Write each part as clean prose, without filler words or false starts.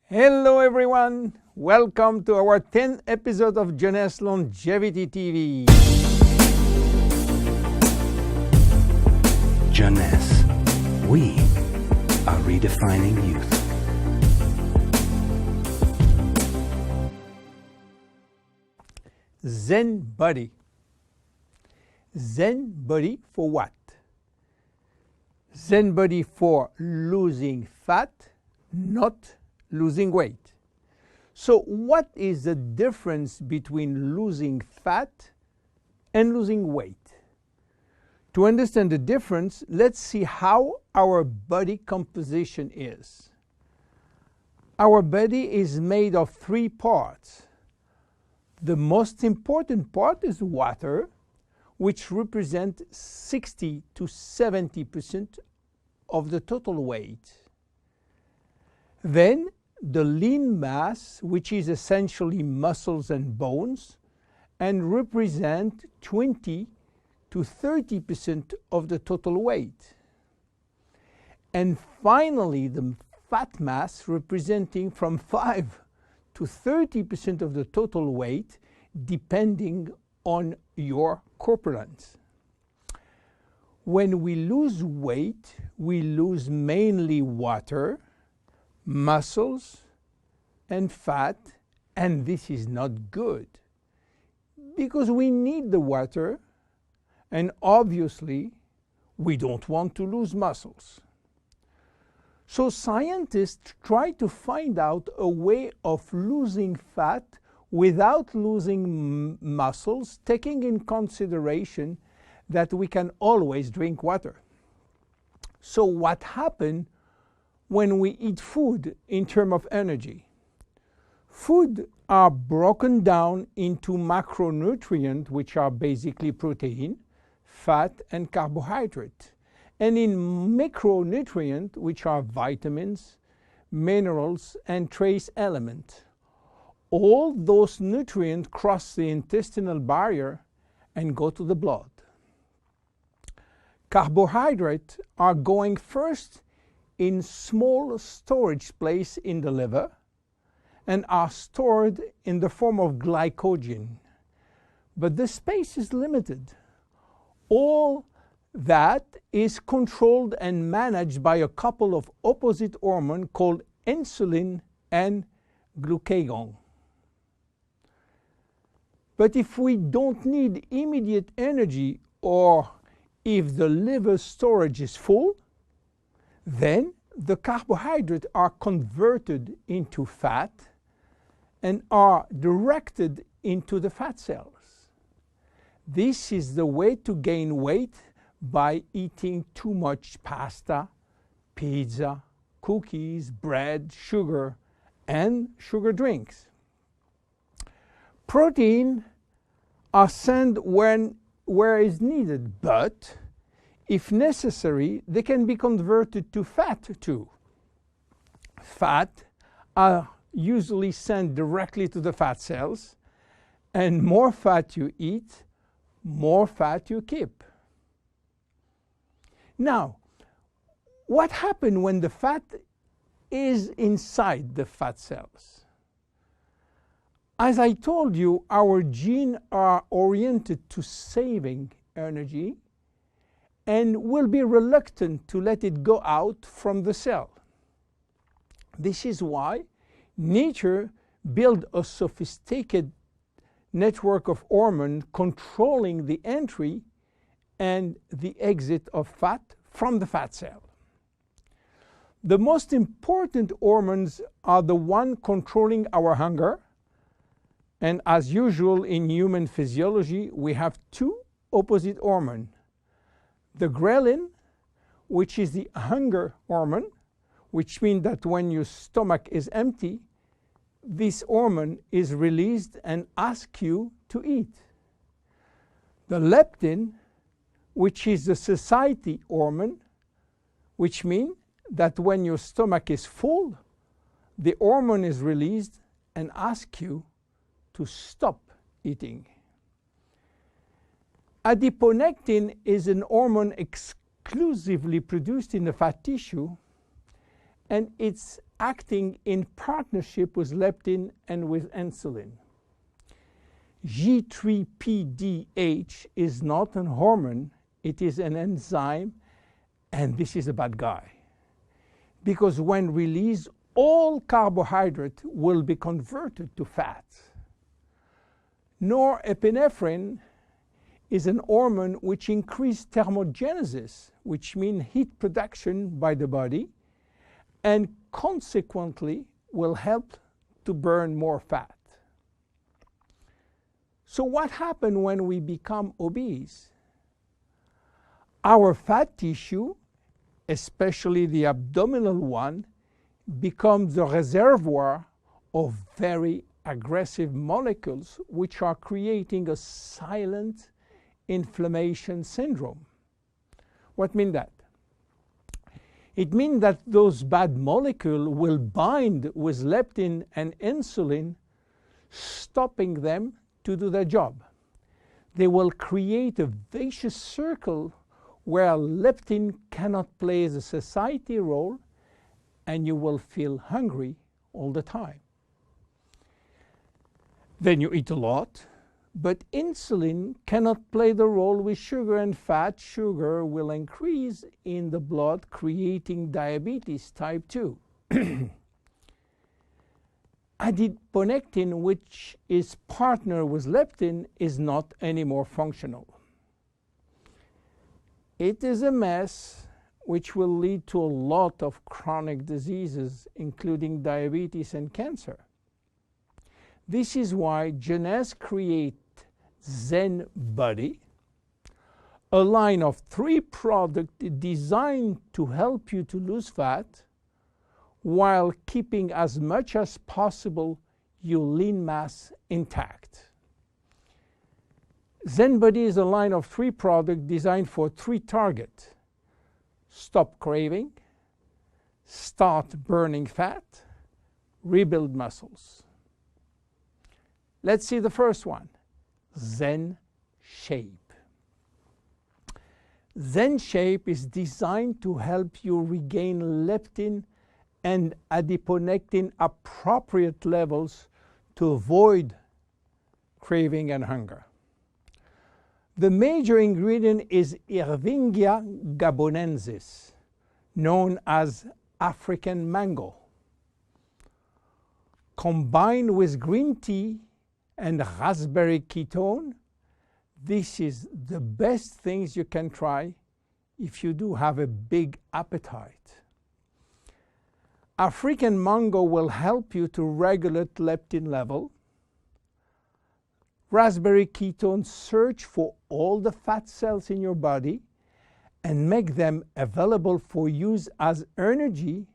Hello everyone, welcome to our 10th episode of Jeunesse Longevity TV. Jeunesse, we are redefining youth. Zen body. Zen body for what? Zen body for losing fat, not losing weight. So what is the difference between losing fat and losing weight? To understand the difference, let's see how our body composition is. Our body is made of three parts. The most important part is water, which represents 60 to 70% of the total weight. Then the lean mass, which is essentially muscles and bones, and represent 20 to 30% of the total weight. And finally, the fat mass, representing from 5 to 30% of the total weight, depending on your corpulence. When we lose weight, we lose mainly water, muscles, and fat, and this is not good because we need the water, and obviously we don't want to lose muscles. So scientists try to find out a way of losing fat without losing muscles, taking in consideration that we can always drink water. So what happens when we eat food in terms of energy? Food are broken down into macronutrients, which are basically protein, fat, and carbohydrate, and in micronutrients, which are vitamins, minerals, and trace elements. All those nutrients cross the intestinal barrier and go to the blood. Carbohydrates are going first in small storage place in the liver and are stored in the form of glycogen. But the space is limited. All that is controlled and managed by a couple of opposite hormones called insulin and glucagon. But if we don't need immediate energy, or if the liver storage is full, then the carbohydrates are converted into fat and are directed into the fat cells. This is the way to gain weight by eating too much pasta, pizza, cookies, bread, sugar, and sugar drinks. Protein are sent where is needed, but if necessary, they can be converted to fat too. Fat are usually sent directly to the fat cells, and more fat you eat, more fat you keep. Now, what happens when the fat is inside the fat cells? As I told you, our genes are oriented to saving energy and will be reluctant to let it go out from the cell. This is why nature built a sophisticated network of hormones controlling the entry and the exit of fat from the fat cell. The most important hormones are the ones controlling our hunger, and as usual in human physiology, we have two opposite hormones. The ghrelin, which is the hunger hormone, which means that when your stomach is empty, this hormone is released and asks you to eat. The leptin, which is the satiety hormone, which means that when your stomach is full, the hormone is released and asks you to stop eating. Adiponectin is an hormone exclusively produced in the fat tissue, and it's acting in partnership with leptin and with insulin. G3PDH is not an hormone, it is an enzyme, and this is a bad guy. Because when released, all carbohydrate will be converted to fat. Norepinephrine is an hormone which increases thermogenesis, which means heat production by the body, and consequently will help to burn more fat. So what happens when we become obese? Our fat tissue, especially the abdominal one, becomes the reservoir of very aggressive molecules which are creating a silent inflammation syndrome. What means that? It means that those bad molecules will bind with leptin and insulin, stopping them to do their job. They will create a vicious circle where leptin cannot play the satiety role, and you will feel hungry all the time. Then you eat a lot, but insulin cannot play the role with sugar and fat. Sugar will increase in the blood, creating diabetes type 2. Adiponectin, which is partner with leptin, is not anymore functional. It is a mess which will lead to a lot of chronic diseases, including diabetes and cancer. This is why Jeunesse creates Zen Body, a line of 3 products designed to help you to lose fat while keeping as much as possible your lean mass intact. Zen Body is a line of 3 products designed for 3 targets: stop craving, start burning fat, rebuild muscles. Let's see the first one, Zen Shape. Zen Shape is designed to help you regain leptin and adiponectin appropriate levels to avoid craving and hunger. The major ingredient is Ervingia gabonensis, known as African mango. Combined with green tea and raspberry ketone, this is the best things you can try if you do have a big appetite. African mango will help you to regulate leptin level. Raspberry ketone search for all the fat cells in your body and make them available for use as energy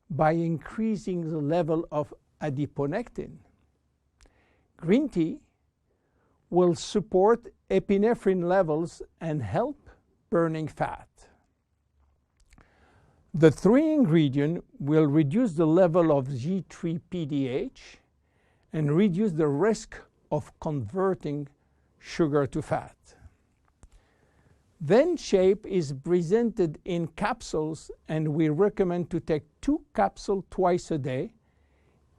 by increasing the level of adiponectin. Green tea will support epinephrine levels and help burning fat. The 3 ingredients will reduce the level of G3PDH and reduce the risk of converting sugar to fat. Zen Shape is presented in capsules, and we recommend to take 2 capsules twice a day,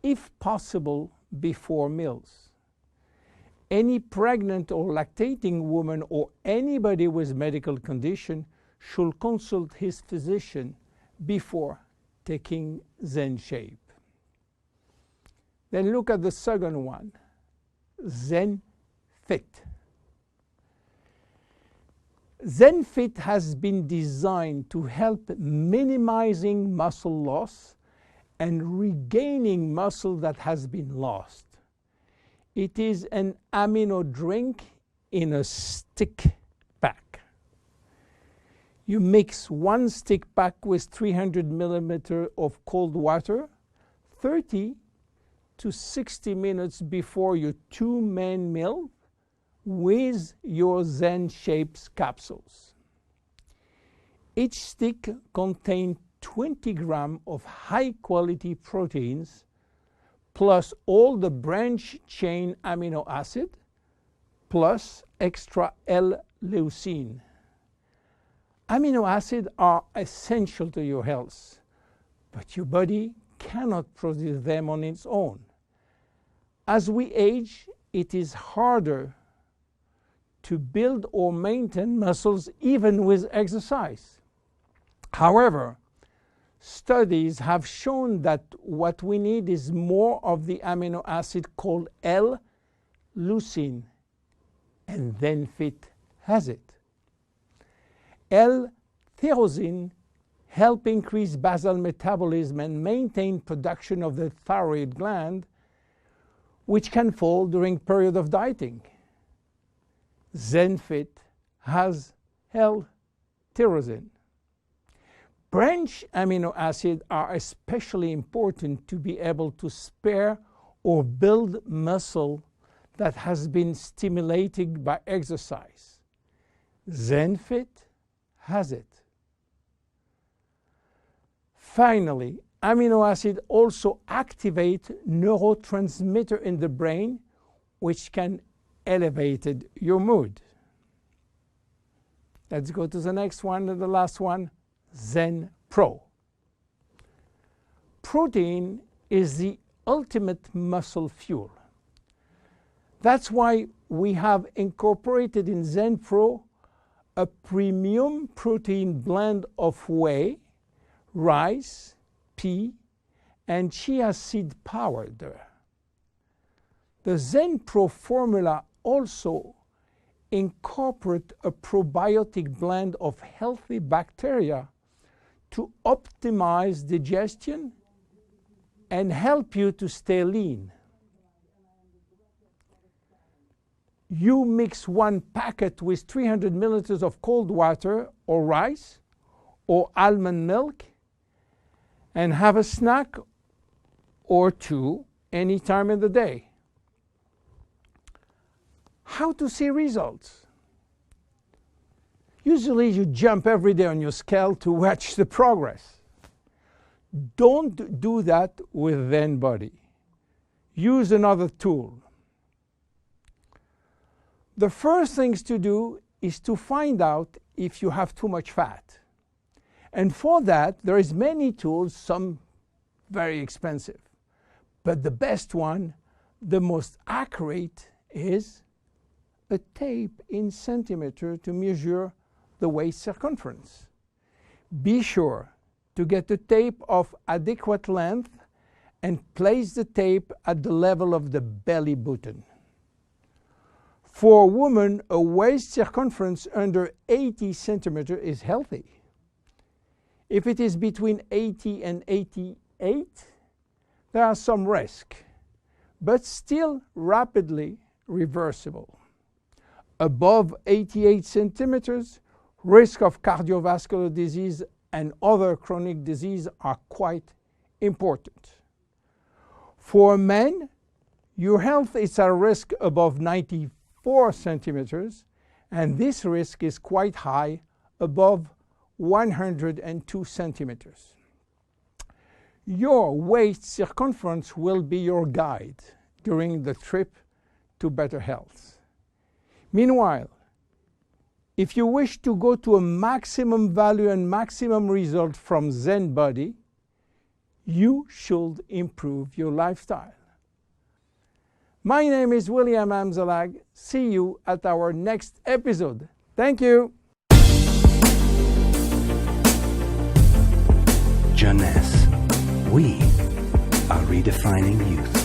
if possible before meals. Any pregnant or lactating woman or anybody with medical condition should consult his physician before taking Zen Shape. Then look at the second one, Zen Fit. Zen Fit has been designed to help minimizing muscle loss and regaining muscle that has been lost. It is an amino drink in a stick pack. You mix 1 stick pack with 300 milliliters of cold water 30 to 60 minutes before your 2 main meal with your Zen Shapes capsules. Each stick contains 20 grams of high-quality proteins plus all the branch-chain amino acid plus extra L-leucine. Amino acids are essential to your health, but your body cannot produce them on its own. As we age, it is harder to build or maintain muscles even with exercise. However, studies have shown that what we need is more of the amino acid called L-leucine, and Zenfit has it. L-tyrosine helps increase basal metabolism and maintain production of the thyroid gland, which can fall during period of dieting. Zenfit has L-tyrosine. Branch amino acids are especially important to be able to spare or build muscle that has been stimulated by exercise. Zenfit has it. Finally, amino acids also activate neurotransmitter in the brain, which can elevate your mood. Let's go to the next one and the last one, Zen Pro. Protein is the ultimate muscle fuel. That's why we have incorporated in Zen Pro a premium protein blend of whey, rice, pea, and chia seed powder. The Zen Pro formula also incorporates a probiotic blend of healthy bacteria to optimize digestion and help you to stay lean. You mix one packet with 300 milliliters of cold water or rice or almond milk and have a snack or two any time in the day. How to see results? Usually you jump every day on your scale to watch the progress. Don't do that with Zen Body. Use another tool. The first things to do is to find out if you have too much fat. And for that, there is many tools, some very expensive. But the best one, the most accurate, is a tape in centimeter to measure the waist circumference. Be sure to get the tape of adequate length and place the tape at the level of the belly button. For a woman, a waist circumference under 80 centimeters is healthy. If it is between 80 and 88, there are some risk, but still rapidly reversible. Above 88 centimeters, risk of cardiovascular disease and other chronic disease are quite important. For men, your health is at risk above 94 centimeters, and this risk is quite high, above 102 centimeters. Your waist circumference will be your guide during the trip to better health. Meanwhile, if you wish to go to a maximum value and maximum result from Zen Body, you should improve your lifestyle. My name is William Amzalag. See you at our next episode. Thank you. Jeunesse. We are redefining youth.